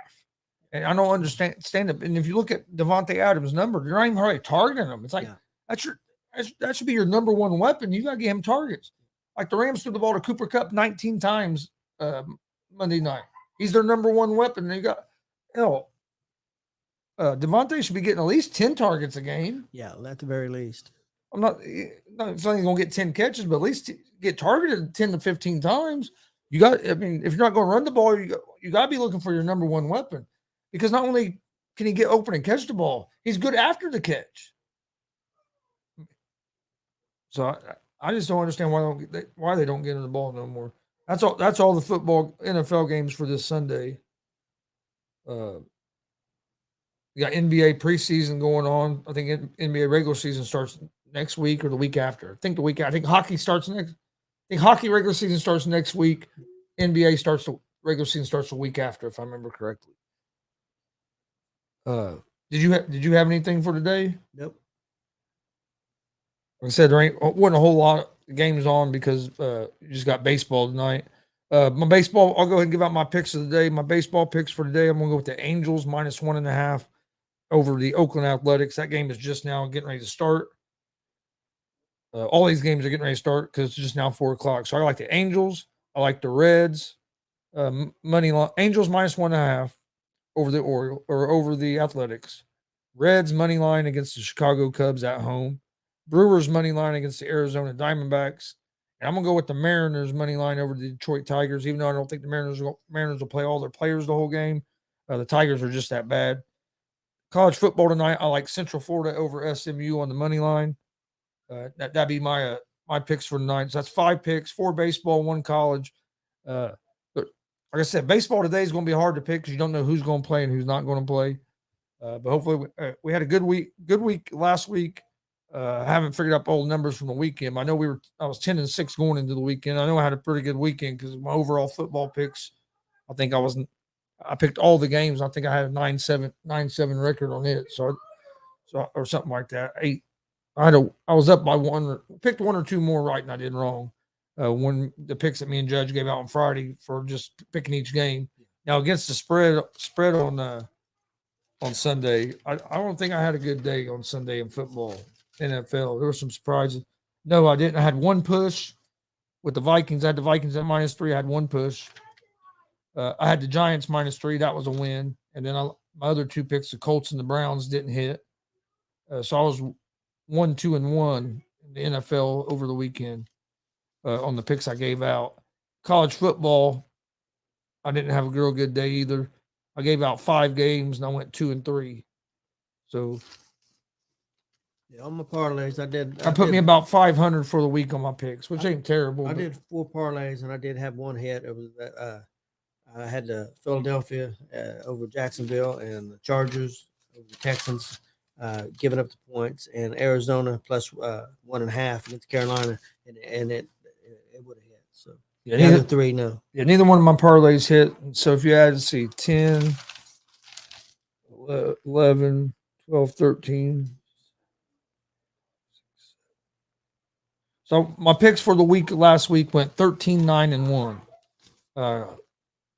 And I don't understand it. And if you look at Devontae Adams' number, you're not even hardly targeting him. It's like that should be your number one weapon. You got to get him targets. Like the Rams threw the ball to Cooper Kupp 19 times Monday night. He's their number one weapon. And you got Devontae should be getting at least 10 targets a game. Yeah, at the very least. I'm not saying he's going to get 10 catches, but at least get targeted 10 to 15 times. If you're not going to run the ball, you got to be looking for your number one weapon, because not only can he get open and catch the ball, he's good after the catch. So I just don't understand why they don't get in the ball no more. That's all the football NFL games for this Sunday. You got NBA preseason going on. I think NBA regular season starts next week or the week after. I think hockey starts next. I think hockey regular season starts next week. NBA regular season starts the week after, if I remember correctly. Did you have anything for today? Nope. Like I said, there wasn't a whole lot of games on because you just got baseball tonight. My baseball, I'll go ahead and give out my picks of the day. My baseball picks for today, I'm going to go with the Angels -1.5 over the Oakland Athletics. That game is just now getting ready to start. All these games are getting ready to start because it's just now 4 o'clock. So I like the Angels. I like the Reds. Money line Angels -1.5 over the over the Athletics. Reds money line against the Chicago Cubs at home. Brewers money line against the Arizona Diamondbacks. And I'm gonna go with the Mariners money line over the Detroit Tigers, even though I don't think the Mariners will play all their players the whole game. The Tigers are just that bad. College football tonight, I like Central Florida over SMU on the money line. That'd be my my picks for tonight. So that's 5 picks, 4 baseball, 1 college. But like I said, baseball today is going to be hard to pick because you don't know who's going to play and who's not going to play. But hopefully, we had a good week last week. I haven't figured out all the numbers from the weekend. I know I was 10-6 going into the weekend. I know I had a pretty good weekend because my overall football picks. I think I picked all the games. I think I had a 9-7 record on it. So or something like that. I was up by picked 1 or 2 more right, and I did wrong. When the picks that me and Judge gave out on Friday for just picking each game. Now against the spread on Sunday, I don't think I had a good day on Sunday in football, NFL. There were some surprises. No, I didn't. I had 1 push with the Vikings. I had the Vikings at -3. I had 1 push. I had the Giants -3. That was a win. And then my other 2 picks, the Colts and the Browns, didn't hit. So I was 1-2-1 in the NFL over the weekend on the picks I gave out. College football, I didn't have a real good day either. I gave out 5 games and I went 2-3. So Yeah, on my parlays, I put me about 500 for the week on my picks, which ain't terrible. I did 4 parlays and I did have 1 hit. It was I had the Philadelphia over Jacksonville and the Chargers over the Texans, giving up the points, and Arizona plus 1.5 against Carolina, and it would have hit. So yeah, the other 3 no. Yeah, neither one of my parlays hit. So if you add, let's see, 10, 11, 12, 13. So my picks for the week last week went 13, 9, and 1.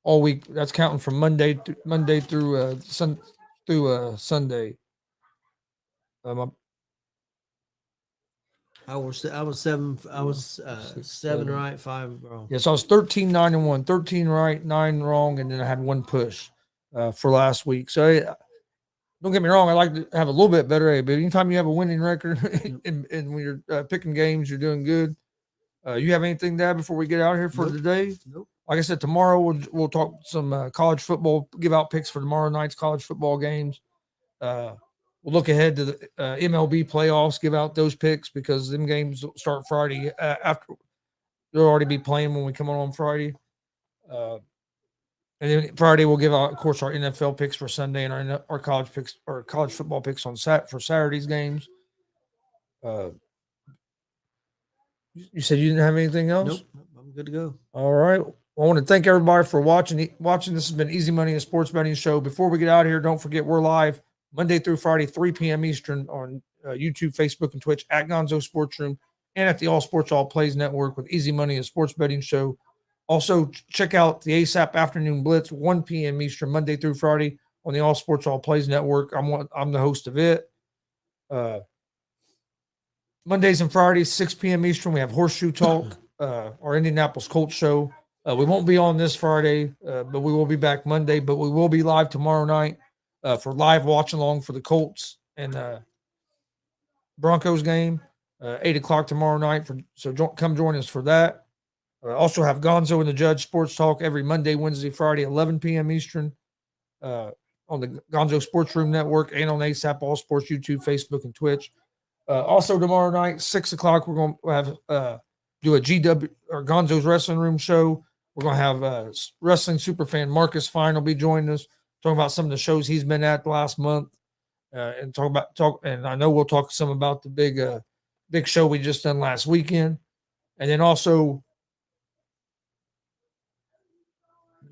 All week. That's counting from Monday through Sunday. I was 7. I was 7 right, 5 wrong. Yeah, so I was 13, 9, and 1. 13 right, 9 wrong, and then I had 1 push for last week. So don't get me wrong, I like to have a little bit better, but anytime you have a winning record and when you're picking games, you're doing good. You have anything to add before we get out here for today? Nope. Like I said, tomorrow we'll talk some college football, give out picks for tomorrow night's college football games. We'll look ahead to the MLB playoffs, give out those picks because them games start Friday after. They'll already be playing when we come on Friday. And then Friday we'll give out, of course, our NFL picks for Sunday and our college picks or college football picks for Saturday's games. You said you didn't have anything else? Nope, I'm good to go. All right. I want to thank everybody for watching. This has been Easy Money, a sports betting show. Before we get out of here, don't forget we're live Monday through Friday, 3 p.m. Eastern on YouTube, Facebook, and Twitch at GonzoSportsRoom and at the All Sports All Plays Network with Easy Money, a sports betting show. Also, check out the ASAP Afternoon Blitz, 1 p.m. Eastern, Monday through Friday on the All Sports All Plays Network. I'm the host of it. Mondays and Fridays, 6 p.m. Eastern, we have Horseshoe Talk, our Indianapolis Colts show. We won't be on this Friday, but we will be back Monday. But we will be live tomorrow night for live watch along for the Colts and Broncos game, 8 o'clock tomorrow night. So come join us for that. Also have Gonzo and the Judge Sports Talk every Monday, Wednesday, Friday, 11 p.m. Eastern on the Gonzo Sports Room Network and on ASAP All Sports YouTube, Facebook, and Twitch. Also tomorrow night, 6 o'clock, we're going to have do a GW or Gonzo's Wrestling Room show. We're going to have wrestling superfan Marcus Fine will be joining us, talking about some of the shows he's been at the last month, and and I know we'll talk some about the big show we just done last weekend, and then also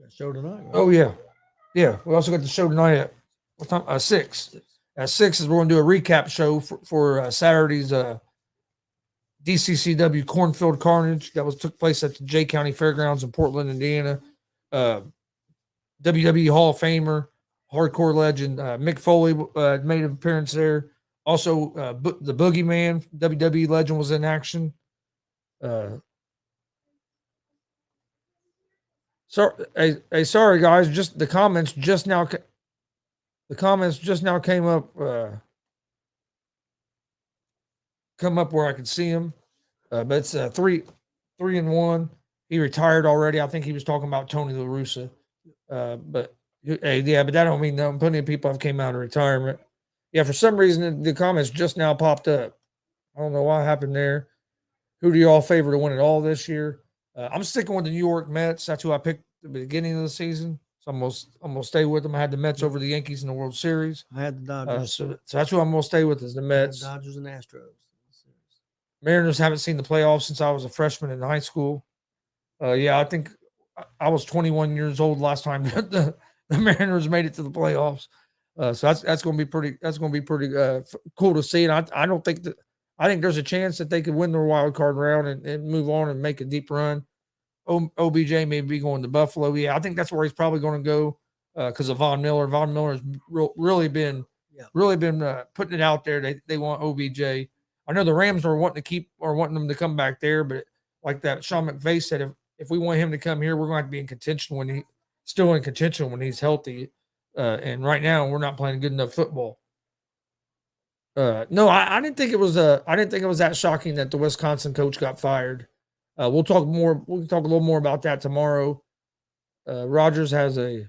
show tonight. Right? Oh yeah. We also got the show tonight at what time? 6. At 6 is we're going to do a recap show for Saturday's DCCW Cornfield Carnage that took place at the Jay County Fairgrounds in Portland, Indiana. WWE Hall of Famer, hardcore legend Mick Foley made an appearance there. Also, the Boogeyman, WWE legend, was in action. Sorry guys, just the comments just now. The comments just now came up where I could see him. But it's 3-1. He retired already. I think he was talking about Tony La Russa. But that don't mean nothing. Plenty of people have came out of retirement. Yeah, for some reason the comments just now popped up. I don't know what happened there. Who do you all favor to win it all this year? I'm sticking with the New York Mets. That's who I picked at the beginning of the season. So I'm gonna stay with them. I had the Mets over the Yankees in the World Series. I had the Dodgers. So that's who I'm gonna stay with is the Mets. Dodgers and Astros. Mariners haven't seen the playoffs since I was a freshman in high school. Yeah, I think I was 21 years old last time the Mariners made it to the playoffs. So that's going to be pretty. That's going to be pretty cool to see. And I don't think that I think there's a chance that they could win their wild card round and move on and make a deep run. OBJ may be going to Buffalo. Yeah, I think that's where he's probably going to go because of Von Miller. Von Miller's really been putting it out there. They want OBJ. I know the Rams are wanting them to come back there, but like that Sean McVay said, if we want him to come here, we're going to be in contention when he's healthy. And right now we're not playing good enough football. No, I didn't think it was that shocking that the Wisconsin coach got fired. We'll talk a little more about that tomorrow. Rogers has a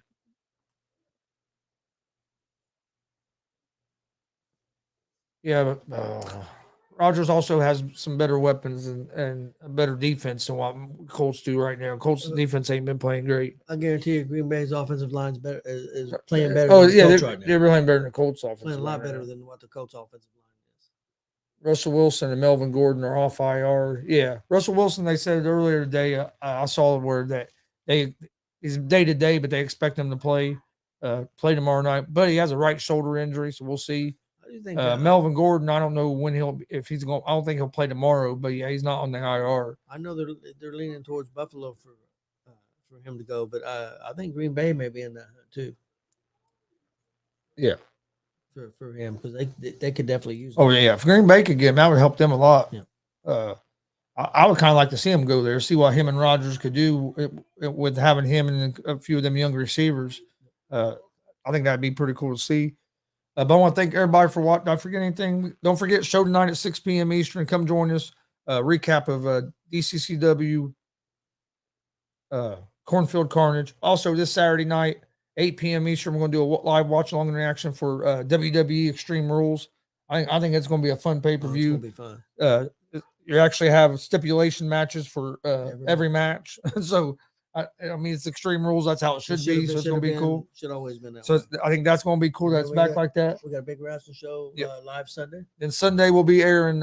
Rogers also has some better weapons and a better defense than what Colts do right now. Colts defense ain't been playing great. I guarantee you, Green Bay's offensive line is playing better. Oh than yeah, the Colts right now. they're playing better than the Colts offensive Playing a lot line better right than what the Colts offensive line is. Russell Wilson and Melvin Gordon are off IR. Yeah, Russell Wilson. They said earlier today. I saw the word that he's day to day, but they expect him to play tomorrow night. But he has a right shoulder injury, so we'll see. You think Melvin Gordon, I don't know if he's going. I don't think he'll play tomorrow, but yeah, he's not on the IR. I know they're leaning towards Buffalo for him to go, but I think Green Bay may be in that hunt too. Yeah, for him because they could definitely use him. Oh yeah, if Green Bay could get him, that would help them a lot. Yeah. I would kind of like to see him go there, see what him and Rodgers could do with having him and a few of them young receivers. I think that'd be pretty cool to see. But I want to thank everybody for watching. Did I forget anything? Don't forget, show tonight at 6 p.m. Eastern. Come join us. Recap of DCCW Cornfield Carnage. Also, this Saturday night, 8 p.m. Eastern, we're going to do a live watch-along reaction for WWE Extreme Rules. I think it's going to be a fun pay-per-view. It's going to be fun. You actually have stipulation matches for every match. So, I mean, it's Extreme Rules. That's how it should be. So it's going to be cool. Should always been that. So I think that's going to be cool. That's back like that. We got a big wrestling show live Sunday. Then Sunday we'll be airing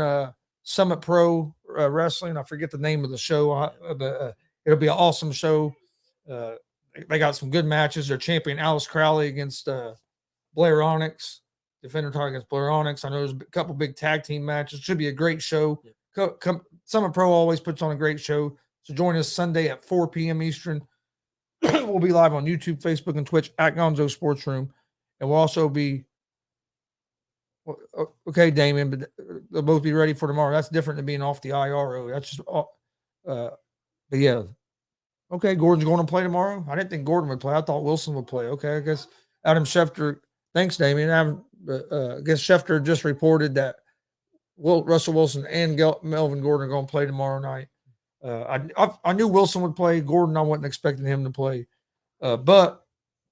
Summit Pro Wrestling. I forget the name of the show, but it'll be an awesome show. They got some good matches. Their champion Alice Crowley against Blair Onyx. Defender talking against Blair Onyx. I know there's a couple big tag team matches. Should be a great show. Summit Pro always puts on a great show. So join us Sunday at 4 p.m. Eastern. We'll be live on YouTube, Facebook, and Twitch at Gonzo Room. And we'll also be okay, Damien, but they'll both be ready for tomorrow. That's different than being off the IRO. That's just but yeah. Okay, Gordon's going to play tomorrow. I didn't think Gordon would play. I thought Wilson would play. Okay, I guess Adam Schefter. Thanks, Damien. I guess Schefter just reported that Russell Wilson and Melvin Gordon are going to play tomorrow night. I knew Wilson would play. Gordon, I wasn't expecting him to play, but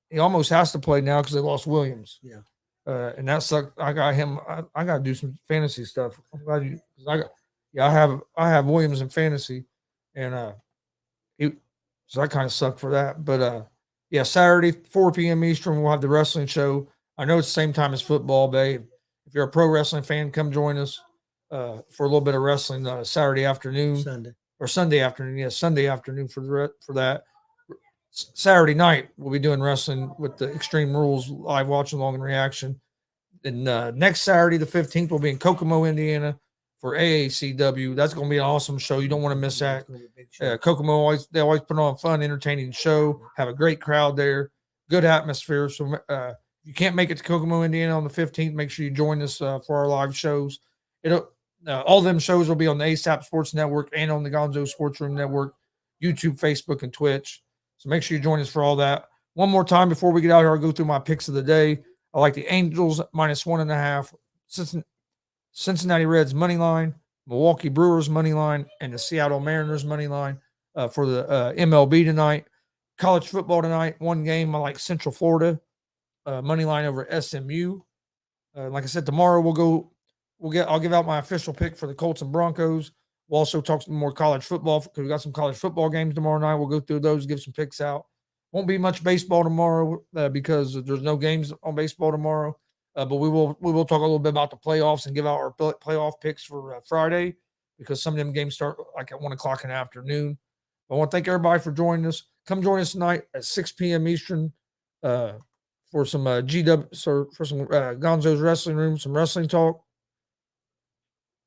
he almost has to play now because they lost Williams. Yeah, and that sucked. I got him. I got to do some fantasy stuff. I'm glad I have Williams in fantasy, and so I kind of sucked for that. But yeah, Saturday 4 p.m. Eastern we'll have the wrestling show. I know it's the same time as football, babe. If you're a pro wrestling fan, come join us for a little bit of wrestling Saturday afternoon. Sunday afternoon. Yeah, Sunday afternoon for that. Saturday night, we'll be doing wrestling with the Extreme Rules live watch along and reaction. And next Saturday, the 15th, we'll be in Kokomo, Indiana for AACW. That's going to be an awesome show. You don't want to miss that. Kokomo, they always put on a fun, entertaining show, have a great crowd there, good atmosphere. So if you can't make it to Kokomo, Indiana on the 15th, make sure you join us for our live shows. All of them shows will be on the ASAP Sports Network and on the Gonzo Sports Room Network, YouTube, Facebook, and Twitch. So make sure you join us for all that. One more time before we get out here, I'll go through my picks of the day. I like the Angels -1.5, Cincinnati Reds money line, Milwaukee Brewers money line, and the Seattle Mariners money line for the MLB tonight. College football tonight, one game. I like Central Florida money line over SMU. Like I said, tomorrow I'll give out my official pick for the Colts and Broncos. We'll also talk some more college football because we got some college football games tomorrow night. We'll go through those, give some picks out. Won't be much baseball tomorrow because there's no games on baseball tomorrow. But we will talk a little bit about the playoffs and give out our playoff picks for Friday because some of them games start like at 1 o'clock in the afternoon. I want to thank everybody for joining us. Come join us tonight at 6 p.m. Eastern for some Gonzo's Wrestling Room, some wrestling talk.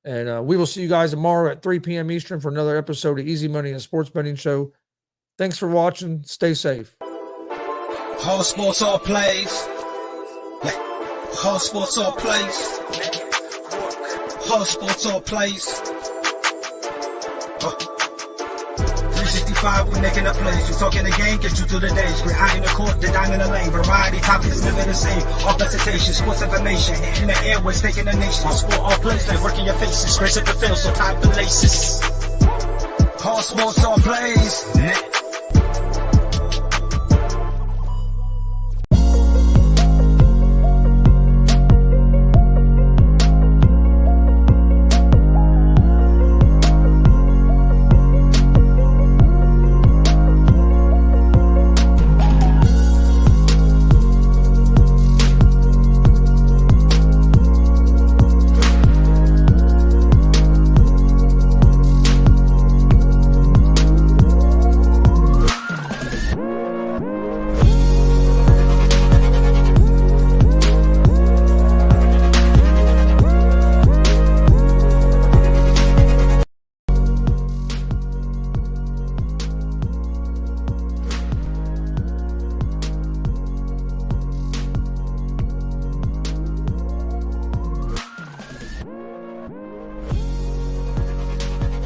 And we will see you guys tomorrow at 3 p.m. Eastern for another episode of Easy Money and Sports Betting Show. Thanks for watching. Stay safe. All sports, all plays. All sports, all plays. All sports, all plays. 365, we making up plays. We talking the game, get you through the days. We're high in the court, the dime in the lane. Variety, topics, living the same. All presentation, sports information. In the airways, taking the nation. All sport, all plays, like working your faces. Grace at the field, so tie the laces. All sports, all plays.